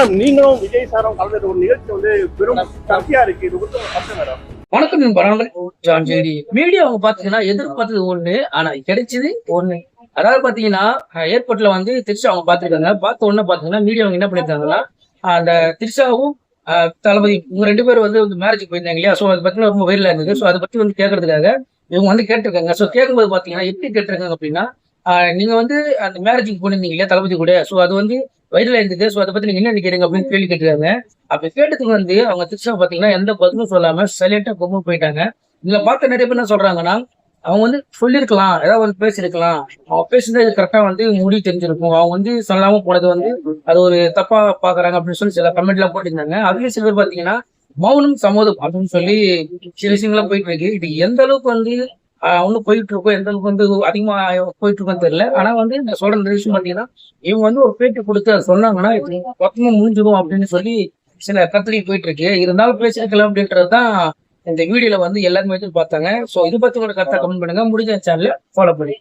Madam, நீங்களும் விஜய் சாரும் கலந்து ஒரு நிகழ்ச்சி வந்து பெரும் சர்ச்சையா இருக்கு. இது வந்து கஷ்டம் மேடம். வணக்கம் பரவாயில்ல. ஜான் ஜெடி மீடியா அவங்க பாத்தீங்கன்னா எதிர்பார்த்தது ஒண்ணு, ஆனா கிடைச்சது ஒண்ணு. அதாவது பாத்தீங்கன்னா ஏர்போர்ட்ல வந்து திருச்சா அவங்க பாத்துருக்காங்க. பார்த்த உடனே பாத்தீங்கன்னா மீடியா அவங்க என்ன பண்ணிருக்காங்கன்னா, அந்த திருச்சாவும் தளபதி இவங்க 2 பேரும் வந்து மேரேஜுக்கு போயிருந்தாங்க இல்லையா? சோ அதை பத்தி ரொம்ப வைரலா இருந்தது. சோ அதை பத்தி வந்து கேட்கறதுக்காக இவங்க வந்து கேட்டிருக்காங்க. சோ கேட்கும்போது பாத்தீங்கன்னா எப்படி கேட்டிருக்காங்க அப்படின்னா, நீங்க வந்து அந்த மேரேஜுக்கு போயிருந்தீங்க இல்லையா தளபதி கூட? சோ அது வந்து வைரலா இருந்தது. சோ அதை பத்தி நீங்க என்ன நினைக்கிறீங்க அப்படின்னு கேள்வி கேட்டிருக்காங்க. அப்ப கேட்டதுக்கு வந்து அவங்க திருச்சா பாத்தீங்கன்னா எந்த பதிலும் சொல்லாம சைலண்டா கொம்பு போயிட்டாங்க. இதுல பார்த்த நிறைய பேர் என்ன சொல்றாங்கன்னா, அவங்க வந்து சொல்லியிருக்கலாம், ஏதாவது வந்து பேசியிருக்கலாம், அவங்க பேசுனது கரெக்டா வந்து முடிவு தெரிஞ்சிருக்கும், அவங்க வந்து சொல்லாம போனது வந்து அது ஒரு தப்பா பாக்குறாங்க அப்படின்னு சொல்லி சில கமெண்ட் எல்லாம் போட்டிருந்தாங்க. அதுலயும் சில பேர் பாத்தீங்கன்னா மௌனம் சம்மதம் அப்படின்னு சொல்லி சில விஷயங்கள்லாம் போயிட்டு இருக்கு. இது எந்த அளவுக்கு வந்து இன்னும் போயிட்டு இருக்கோம், எந்த அளவுக்கு வந்து அதிகமா போயிட்டு இருக்கோன்னு தெரியல. ஆனா வந்து நான் சொல்ற இந்த விஷயம் பாத்தீங்கன்னா, இவங்க வந்து ஒரு பேட்டி கொடுத்து அதை சொன்னாங்கன்னா இது மொத்தமா முடிஞ்சிடும் அப்படின்னு சொல்லி சில கருத்துக்கு போயிட்டு இருக்கு. இருந்தாலும் பேசிருக்கலாம் அப்படின்றதுதான் இந்த வீடியோல வந்து எல்லாருமே பார்த்தாங்க. சோ இது பத்தி உங்களோட கருத்தை கமெண்ட் பண்ணுங்க. முடிஞ்ச சேனலை ஃபாலோ பண்ணி